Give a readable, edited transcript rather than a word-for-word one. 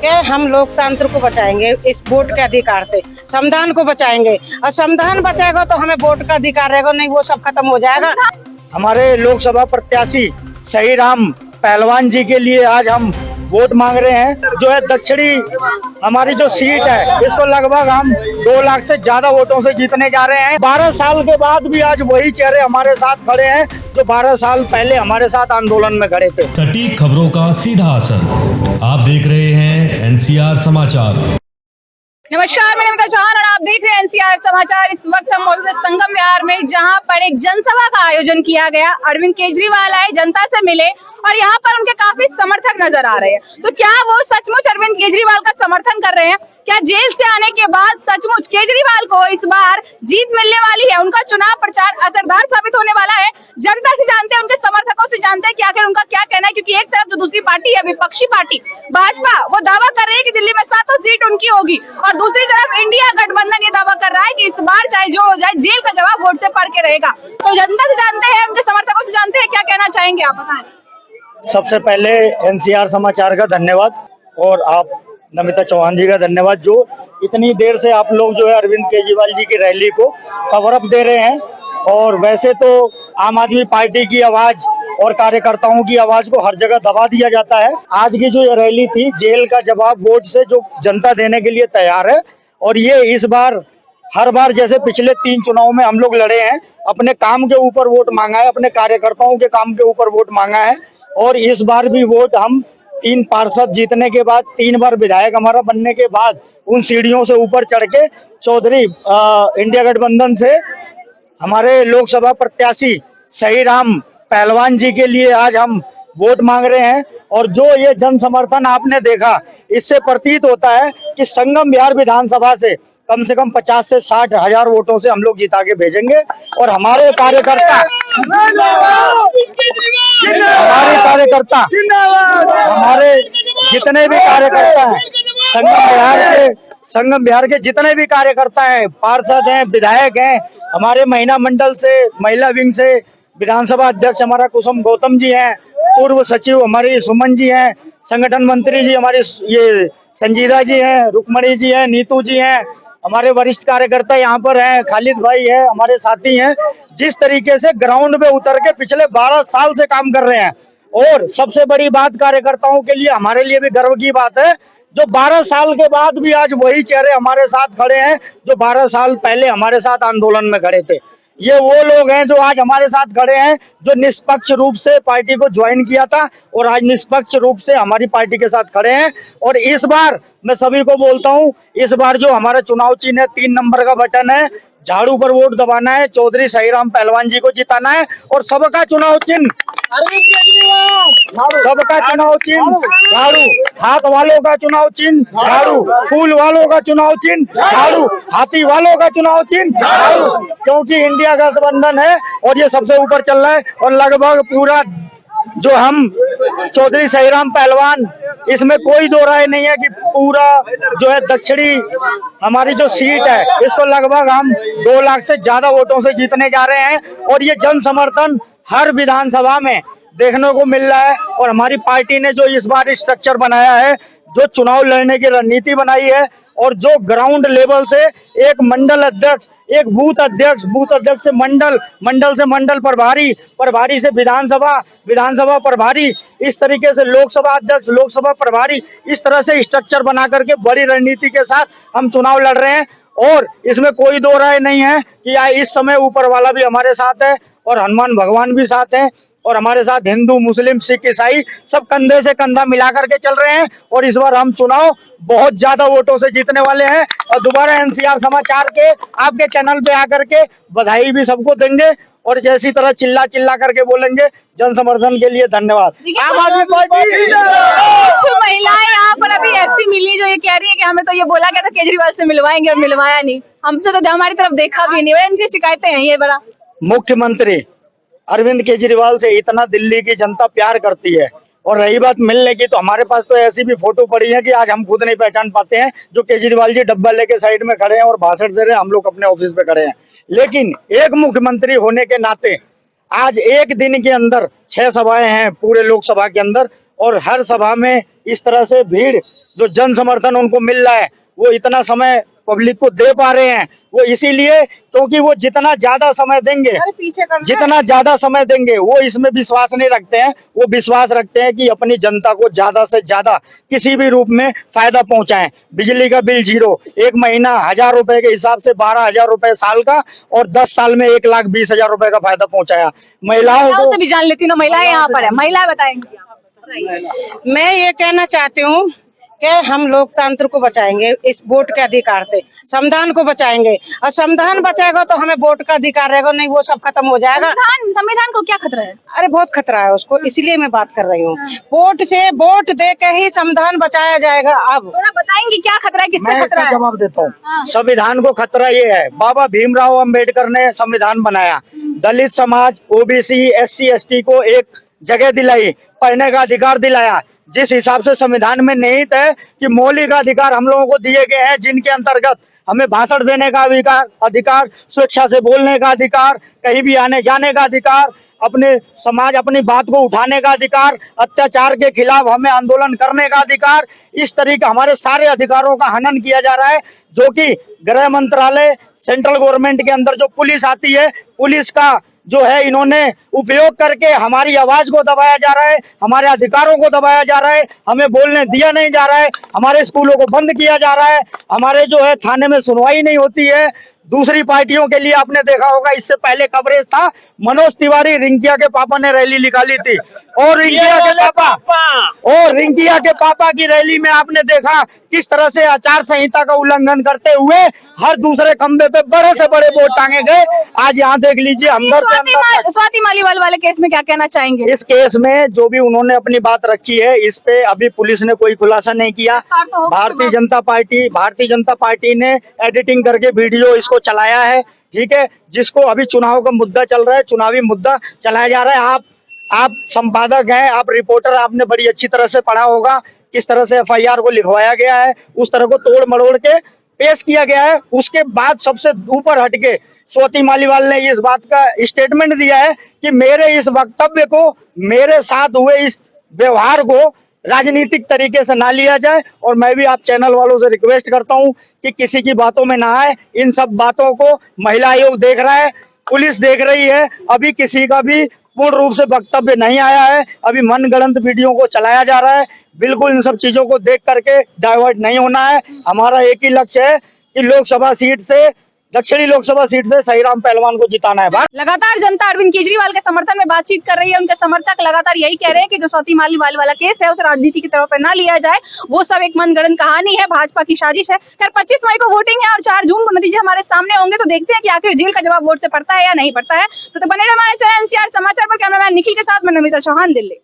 के हम लोकतंत्र को बचाएंगे, इस वोट के अधिकार से संविधान को बचाएंगे। और संविधान बचाएगा तो हमें वोट का अधिकार रहेगा, नहीं वो सब खत्म हो जाएगा। हमारे लोकसभा प्रत्याशी सही राम पहलवान जी के लिए आज हम वोट मांग रहे हैं। जो है दक्षिणी हमारी जो सीट है इसको लगभग हम 2 लाख से ज्यादा वोटों से जीतने जा रहे हैं। 12 साल के बाद भी आज वही चेहरे हमारे साथ खड़े हैं जो 12 साल पहले हमारे साथ आंदोलन में खड़े थे। सटीक खबरों का सीधा असर। आप देख रहे हैं एनसीआर समाचार। नमस्कार, मैं नमिता चौहान और आप देख रहे हैं एनसीआर समाचार। इस वक्त हम मौजूद संगम विहार में, जहां पर एक जनसभा का आयोजन किया गया। अरविंद केजरीवाल आए, जनता से मिले और यहाँ पर उनके काफी समर्थक नजर आ रहे हैं। तो क्या वो सचमुच अरविंद केजरीवाल का समर्थन कर रहे हैं? क्या जेल से आने के बाद सचमुच केजरीवाल को इस बार जीत मिलने वाली है? उनका चुनाव प्रचार असरदार साबित होने वाला है? जनता से जानते हैं, उनके समर्थकों से जानते हैं कि आखिर उनका क्या कहना है। क्योंकि एक तरफ जो दूसरी पार्टी है, विपक्षी पार्टी भाजपा, वो दावा कर रही है कि दिल्ली में 7 सीट उनकी होगी, और दूसरी तरफ इंडिया गठबंधन ये दावा कर रहा है कि इस बार चाहे जो हो जाए, जेल का जवाब वोट से पड़ के रहेगा। तो जनता से जानते हैं, उनके समर्थकों से जानते हैं, क्या कहना चाहेंगे आप, बताएं। सबसे पहले एनसीआर समाचार का धन्यवाद और आप नमिता चौहान जी का धन्यवाद, जो इतनी देर से आप लोग जो है अरविंद केजरीवाल जी की रैली को कवर अप दे रहे हैं। और वैसे तो आम आदमी पार्टी की आवाज और कार्यकर्ताओं की आवाज को हर जगह दबा दिया जाता है। आज की जो ये रैली थी, जेल का जवाब वोट से जो जनता देने के लिए तैयार है। और ये इस बार हर बार जैसे पिछले 3 चुनाव में हम लोग लड़े हैं, अपने काम के ऊपर वोट मांगा है, अपने कार्यकर्ताओं के काम के ऊपर वोट मांगा है। और इस बार भी वोट हम 3 पार्षद जीतने के बाद, 3 बार विधायक हमारा बनने के बाद, उन सीढ़ियों से ऊपर चढ़ के चौधरी इंडिया गठबंधन से हमारे लोकसभा प्रत्याशी सही राम पहलवान जी के लिए आज हम वोट मांग रहे हैं। और जो ये जन समर्थन आपने देखा, इससे प्रतीत होता है कि संगम विहार विधानसभा से कम 50 से 60 हजार वोटों से हम लोग जिता के भेजेंगे। और हमारे कार्यकर्ता हमारे जितने भी कार्यकर्ता हैं, संगम बिहार के जितने भी कार्यकर्ता हैं, पार्षद हैं, विधायक हैं, हमारे महिला मंडल से, महिला विंग से विधानसभा अध्यक्ष हमारा कुसुम गौतम जी हैं, पूर्व सचिव हमारी सुमन जी हैं, संगठन मंत्री जी हमारी ये संजीदा जी हैं, रुक्मणी जी हैं, नीतू जी हैं, हमारे वरिष्ठ कार्यकर्ता यहाँ पर हैं, खालिद भाई है, हमारे साथी हैं। जिस तरीके से ग्राउंड पे उतर के पिछले 12 साल से काम कर रहे हैं। और सबसे बड़ी बात कार्यकर्ताओं के लिए, हमारे लिए भी गर्व की बात है, जो 12 साल के बाद भी आज वही चेहरे हमारे साथ खड़े हैं जो 12 साल पहले हमारे साथ आंदोलन में खड़े थे। ये वो लोग हैं जो आज हमारे साथ खड़े हैं, जो निष्पक्ष रूप से पार्टी को ज्वाइन किया था और आज निष्पक्ष रूप से हमारी पार्टी के साथ खड़े हैं। और इस बार मैं सभी को बोलता हूं, इस बार जो हमारा चुनाव चिन्ह है, 3 नंबर का बटन है, झाड़ू पर वोट दबाना है, चौधरी सही राम पहलवान जी को जिताना है। और सबका चुनाव चिन्ह सबका चुनाव चिन्ह झाड़ू, हाथ वालों का चुनाव चिन्ह झाड़ू, फूल वालों का चुनाव चिन्ह झाड़ू, हाथी वालों का चुनाव चिन्ह झाड़ू। क्योंकि इंडिया गठबंधन है और ये सबसे ऊपर चल रहा है। और लगभग पूरा जो हम चौधरी सही राम पहलवान, इसमें कोई दो राय नहीं है कि पूरा जो है दक्षिणी हमारी जो सीट है इसको लगभग हम 2 लाख से ज्यादा वोटों से जीतने जा रहे हैं। और ये जन समर्थन हर विधानसभा में देखने को मिल रहा है। और हमारी पार्टी ने जो इस बार स्ट्रक्चर बनाया है, जो चुनाव लड़ने की रणनीति बनाई है, और जो ग्राउंड लेवल से एक मंडल अध्यक्ष, एक बूथ अध्यक्ष से मंडल, मंडल से मंडल प्रभारी, प्रभारी से विधानसभा, विधानसभा प्रभारी, इस तरीके से लोकसभा अध्यक्ष, लोकसभा प्रभारी, इस तरह से स्ट्रक्चर बना करके बड़ी रणनीति के साथ हम चुनाव लड़ रहे हैं। और इसमें कोई दो राय नहीं है कि इस समय ऊपर वाला भी हमारे साथ है और हनुमान भगवान भी साथ हैं। और हमारे साथ हिंदू, मुस्लिम, सिख, ईसाई सब कंधे से कंधा मिला करके चल रहे हैं। और इस बार हम चुनाव बहुत ज्यादा वोटों से जीतने वाले हैं। और दोबारा एनसीआर समाचार के आपके चैनल पे आकर के बधाई भी सबको देंगे और जैसी तरह चिल्ला चिल्ला करके बोलेंगे। जन समर्थन के लिए धन्यवाद। आम आदमी पार्टी। कुछ महिलाएं यहाँ पर अभी ऐसी मिली जो ये कह रही है कि हमें तो ये बोला गया था केजरीवाल से मिलवाएंगे और मिलवाया नहीं, हमसे तो हमारी तरफ देखा भी नहीं। इनकी शिकायतें हैं ये बड़ा। मुख्यमंत्री अरविंद केजरीवाल से इतना दिल्ली की जनता प्यार करती है। और रही बात मिलने की, तो हमारे पास तो ऐसी भी फोटो पड़ी है कि आज हम खुद नहीं पहचान पाते हैं, जो केजरीवाल जी डब्बा लेके साइड में खड़े हैं और भाषण दे रहे हैं, हम लोग अपने ऑफिस पे खड़े हैं। लेकिन एक मुख्यमंत्री होने के नाते आज एक दिन के अंदर 6 सभाएं हैं पूरे लोकसभा के अंदर, और हर सभा में इस तरह से भीड़ जो जन समर्थन उनको मिल रहा है वो इतना समय पब्लिक को दे पा रहे हैं, वो इसीलिए क्योंकि वो जितना ज्यादा समय देंगे, जितना ज्यादा समय देंगे वो इसमें विश्वास नहीं रखते हैं। वो विश्वास रखते हैं कि अपनी जनता को ज्यादा से ज्यादा किसी भी रूप में फायदा पहुंचाएं। बिजली का बिल 0, एक महीना 1000 रुपए के हिसाब से 12,000 रुपए साल का, और 10 साल में 1,20,000 रुपए का फायदा पहुंचाया। महिलाओं को भी जान लेती हूँ, महिलाएं यहाँ पर है, महिला बताएंगी। मैं ये कहना चाहती हूँ कि हम लोकतंत्र को बचाएंगे इस वोट के अधिकार से, संविधान को बचाएंगे, और संविधान बचाएगा तो हमें वोट का अधिकार रहेगा, नहीं वो सब खत्म हो जाएगा। संविधान को क्या खतरा है? अरे बहुत खतरा है उसको, इसलिए मैं बात कर रही हूँ। वोट दे के ही संविधान बचाया जाएगा। अब थोड़ा बताएंगे क्या खतरा है, किससे मैं खतरा इसका है? जवाब देता हूँ। संविधान को खतरा ये है, बाबा भीमराव अंबेडकर ने संविधान बनाया, दलित समाज, ओबीसी, SC ST को एक जगह दिलाई, पढ़ने का अधिकार दिलाया। जिस हिसाब से संविधान में निहित है कि मौलिक अधिकार हम लोगों को दिए गए हैं, जिनके अंतर्गत हमें भाषण देने का अधिकार, स्वेच्छा से बोलने का अधिकार, कहीं भी आने जाने का अधिकार, अपने समाज अपनी बात को उठाने का अधिकार, अत्याचार के खिलाफ हमें आंदोलन करने का अधिकार, इस तरीके हमारे सारे अधिकारों का हनन किया जा रहा है। जो कि गृह मंत्रालय, सेंट्रल गवर्नमेंट के अंदर जो पुलिस आती है, पुलिस का जो है इन्होंने उपयोग करके हमारी आवाज को दबाया जा रहा है, हमारे अधिकारों को दबाया जा रहा है, हमें बोलने दिया नहीं जा रहा है, हमारे स्कूलों को बंद किया जा रहा है, हमारे जो है थाने में सुनवाई नहीं होती है। दूसरी पार्टियों के लिए आपने देखा होगा, इससे पहले कवरेज था, मनोज तिवारी रिंकिया के पापा ने रैली निकाली थी, और रिंकिया के पापा की रैली में आपने देखा किस तरह से आचार संहिता का उल्लंघन करते हुए हर दूसरे खंबे पे बड़े से बड़े बोर्ड टांगे गए। आज यहाँ देख लीजिए, अंदर से अंदर स्वाति मालीवाल वाले केस में क्या कहना चाहेंगे? इस केस में जो भी उन्होंने अपनी बात रखी है, इस पे अभी पुलिस ने कोई खुलासा नहीं किया। भारतीय जनता पार्टी ने एडिटिंग करके वीडियो इसको चलाया है, ठीक है, जिसको अभी चुनाव का मुद्दा चल रहा है, चुनावी मुद्दा चलाया जा रहा है। आप संपादक हैं, आप रिपोर्टर, आपने बड़ी अच्छी तरह से पढ़ा होगा किस तरह से FIR को लिखवाया गया है, उस तरह को तोड़ मरोड़ के पेश किया गया है। उसके बाद सबसे ऊपर हटके स्वाति मालीवाल ने इस बात का स्टेटमेंट दिया है कि मेरे इस वक्तव्य को, मेरे साथ हुए इस व्यवहार को राजनीतिक तरीके से ना लिया जाए, और मैं भी आप चैनल वालों से रिक्वेस्ट करता हूं कि किसी की बातों में ना आए। इन सब बातों को महिला आयोग देख रहा है, पुलिस देख रही है, अभी किसी का भी पूर्ण रूप से वक्तव्य नहीं आया है, अभी मनगढ़ंत वीडियो को चलाया जा रहा है। बिल्कुल इन सब चीजों को देख करके डाइवर्ट नहीं होना है। हमारा एक ही लक्ष्य है कि लोकसभा सीट से, दक्षिणी लोकसभा सीट से सहीराम पहलवान को जिताना है। लगातार जनता अरविंद केजरीवाल के समर्थन में बातचीत कर रही है। उनके समर्थक लगातार यही कह रहे हैं कि जो स्वाति मालीवाल वाला केस है उसे राजनीति की तरफ ना लिया जाए, वो सब एक मनगढ़ंत कहानी है, भाजपा की साजिश है। खैर 25 मई को वोटिंग है और 4 जून को नतीजे हमारे सामने होंगे, तो देखते हैं कि आखिर जेल का जवाब वोट से पड़ता है या नहीं पड़ता है। तो बने रहिए हमारे चैनल NCR समाचार पर। कैमरामैन निखिल के साथ मैं नमिता चौहान, दिल्ली।